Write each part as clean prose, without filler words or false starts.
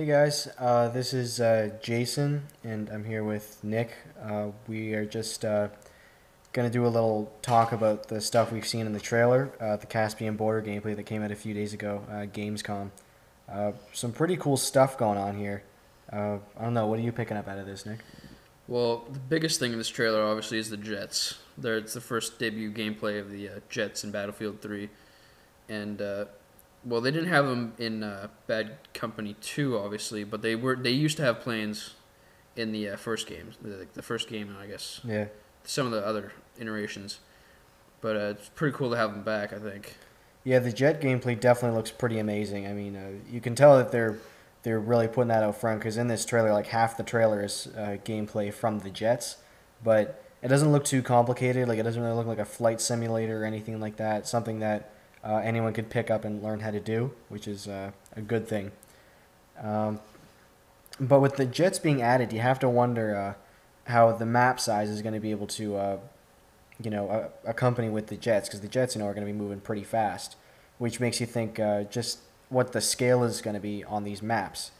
Hey guys, this is Jason, and I'm here with Nick. We are just going to do a little talk about the stuff we've seen in the trailer, the Caspian Border gameplay that came out a few days ago, Gamescom. Some pretty cool stuff going on here. I don't know, what are you picking up out of this, Nick? Well, the biggest thing in this trailer, obviously, is the jets. It's the first debut gameplay of the jets in Battlefield 3. And, well, they didn't have them in Bad Company 2, obviously, but they used to have planes in the first game. The first game, I guess. Yeah. Some of the other iterations. But it's pretty cool to have them back, I think. Yeah, the jet gameplay definitely looks pretty amazing. I mean, you can tell that they're really putting that out front because in this trailer, like half the trailer is gameplay from the jets, but it doesn't look too complicated. Like it doesn't really look like a flight simulator or anything like that. Something that anyone could pick up and learn how to do, which is a good thing. Um, but with the jets being added, you have to wonder how the map size is going to be able to accompany with the jets because the jets, are going to be moving pretty fast, which makes you think just what the scale is going to be on these maps.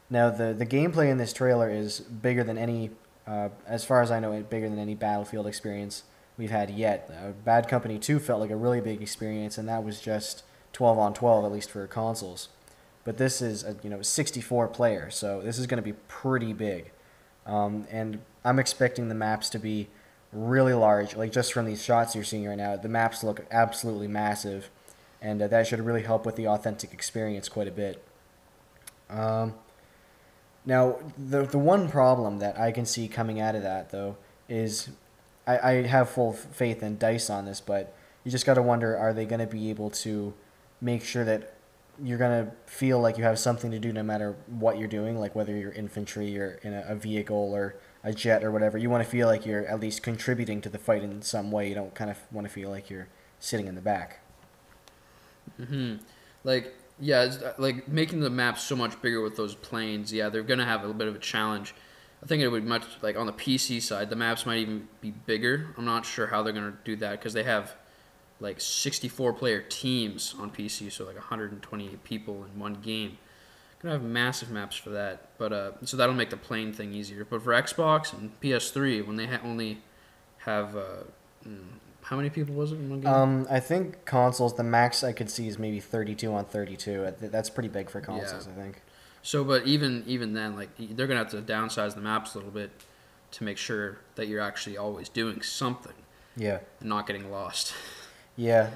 Now, the gameplay in this trailer is bigger than any, as far as I know, bigger than any Battlefield experience we've had yet. Bad Company 2 felt like a really big experience, and that was just 12 on 12, at least for consoles. But this is, 64 players, so this is going to be pretty big. And I'm expecting the maps to be really large. Like just from these shots you're seeing right now, the maps look absolutely massive, and that should really help with the authentic experience quite a bit. Now, the one problem that I can see coming out of that, though, is I have full faith in DICE on this, but you just got to wonder, are they going to be able to make sure that you're going to feel like you have something to do no matter what you're doing, like whether you're infantry, you're in a vehicle, or a jet or whatever. You want to feel like you're at least contributing to the fight in some way. You don't kind of want to feel like you're sitting in the back. Like, yeah, like making the map so much bigger with those planes. Yeah, they're gonna have a bit of a challenge. I think it would much like on the PC side, the maps might even be bigger. I'm not sure how they're gonna do that because they have like 64 player teams on PC, so like 128 people in one game. Gonna have massive maps for that, but so that'll make the plane thing easier. But for Xbox and PS3, when they only have how many people was it in one game? I think consoles, the max I could see is maybe 32 on 32. That's pretty big for consoles, Yeah. I think. So, but even then, like they're gonna have to downsize the maps a little bit to make sure that you're actually always doing something Yeah. and not getting lost. Yeah.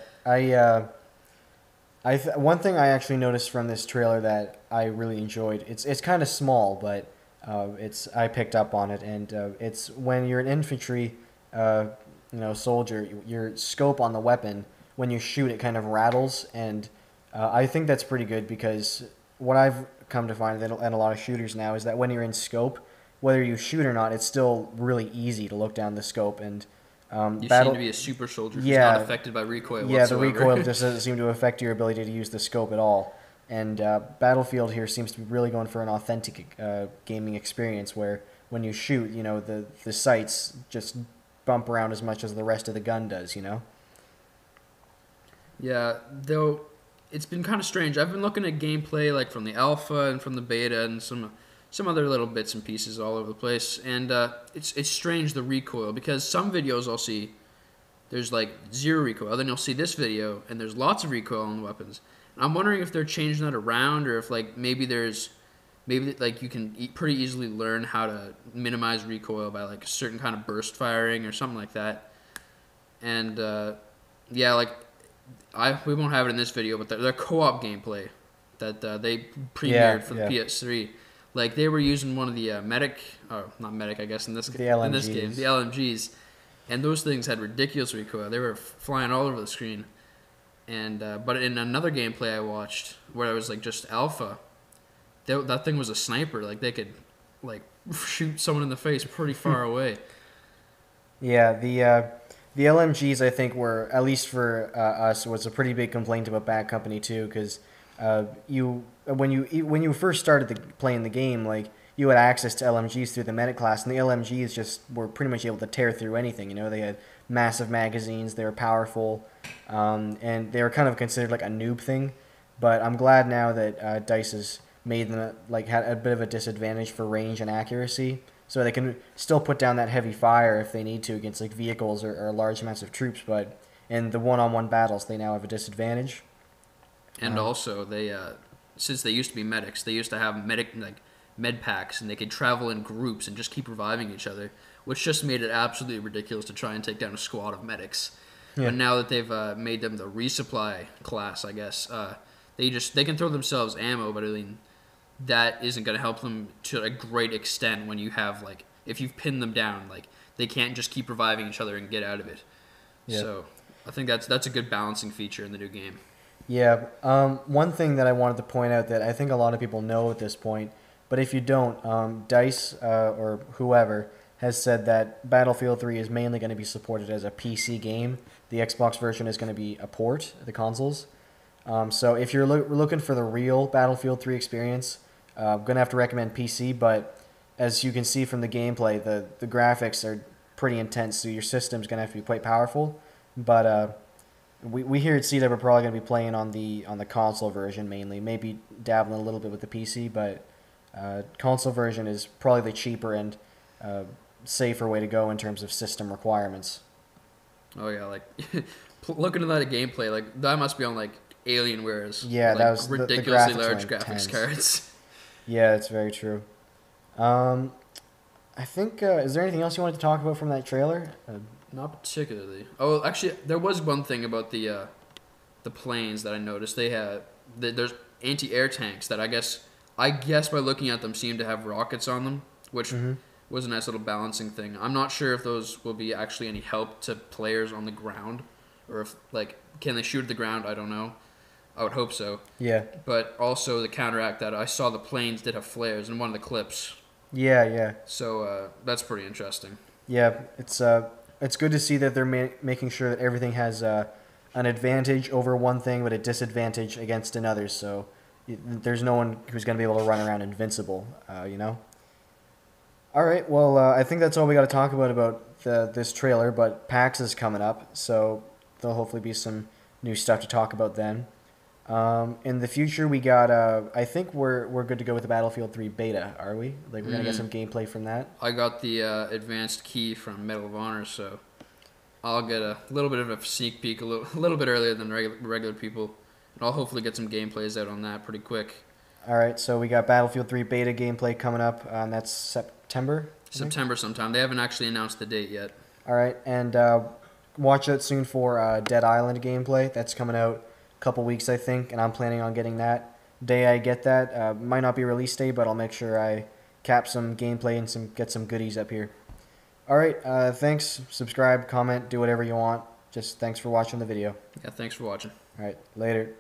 One thing I actually noticed from this trailer that I really enjoyed. It's kind of small, but I picked up on it, and it's when you're an infantry, soldier. Your scope on the weapon, when you shoot, it kind of rattles, and I think that's pretty good because what I've come to find and a lot of shooters now is that when you're in scope, whether you shoot or not, it's still really easy to look down the scope and. You seem to be a super soldier who's Yeah, not affected by recoil yeah, the whatsoever. recoil just doesn't seem to affect your ability to use the scope at all. And Battlefield here seems to be really going for an authentic gaming experience where when you shoot, the sights just bump around as much as the rest of the gun does, Yeah, though it's been kind of strange. I've been looking at gameplay like from the alpha and from the beta and some other little bits and pieces all over the place, and it's strange the recoil because some videos I'll see there's like zero recoil, then you'll see this video and there's lots of recoil on the weapons. And I'm wondering if they're changing that around or if like maybe like you can pretty easily learn how to minimize recoil by like a certain kind of burst firing or something like that. And yeah, like we won't have it in this video, but their co-op gameplay that they premiered for the PS3. Like they were using one of the not medic, I guess in this game, the LMGs, and those things had ridiculous recoil. They were flying all over the screen, and but in another gameplay I watched where it was like just alpha, that thing was a sniper. Like they could like shoot someone in the face pretty far away. Yeah, the LMGs I think were, at least for us, was a pretty big complaint about Bad Company 2 because when you first started playing the game, like you had access to LMGs through the medic class, and the LMGs just were pretty much able to tear through anything. They had massive magazines, they were powerful, and they were kind of considered like a noob thing. But I'm glad now that DICE is made them like had a bit of a disadvantage for range and accuracy. So they can still put down that heavy fire if they need to against like vehicles or large amounts of troops, but in the one-on-one battles they now have a disadvantage. And also, they since they used to be medics, they used to have med packs, and they could travel in groups and just keep reviving each other, which just made it absolutely ridiculous to try and take down a squad of medics. Yeah. But now that they've made them the resupply class, I guess they can throw themselves ammo, but I mean that isn't going to help them to a great extent when you have like if you've pinned them down, like they can't just keep reviving each other and get out of it. Yeah. So I think that's a good balancing feature in the new game. Yeah. One thing that I wanted to point out that I think a lot of people know at this point, but if you don't, DICE or whoever has said that Battlefield 3 is mainly going to be supported as a PC game. The Xbox version is going to be a port, the consoles. So if you're looking for the real Battlefield 3 experience, I'm going to have to recommend PC, but as you can see from the gameplay, the graphics are pretty intense, so your system's going to have to be quite powerful. But we here at CW are probably going to be playing on the console version mainly, maybe dabbling a little bit with the PC, but console version is probably the cheaper and safer way to go in terms of system requirements. Oh yeah, like looking at that gameplay, like that must be on like Alienware's yeah, that was ridiculously the large graphics cards. Yeah, that's very true. I think is there anything else you wanted to talk about from that trailer? Not particularly. Oh, actually, there was one thing about the planes that I noticed. There's anti-air tanks that I guess by looking at them seem to have rockets on them, which was a nice little balancing thing. I'm not sure if those will be actually any help to players on the ground, or if like can they shoot at the ground? I don't know. I would hope so. Yeah. But also to counteract that, I saw the planes did have flares in one of the clips. Yeah, yeah. So that's pretty interesting. Yeah, it's good to see that they're making sure that everything has an advantage over one thing, but a disadvantage against another. So there's no one who's going to be able to run around invincible, you know? All right, well, I think that's all we got to talk about this trailer, but PAX is coming up, so there'll hopefully be some new stuff to talk about then. In the future, we got, I think we're good to go with the Battlefield 3 beta, are we? Like, we're going to get some gameplay from that? I got the advanced key from Medal of Honor, so I'll get a little bit of a sneak peek a little bit earlier than regular people. And I'll hopefully get some gameplays out on that pretty quick. All right, so we got Battlefield 3 beta gameplay coming up, and that's September? September sometime. They haven't actually announced the date yet. All right, and watch out soon for Dead Island gameplay. That's coming out couple weeks, I think, and I'm planning on getting that. Day I get that, might not be release day, but I'll make sure I cap some gameplay and get some goodies up here. Alright, thanks. Subscribe, comment, do whatever you want. Just thanks for watching the video. Yeah, thanks for watching. Alright, later.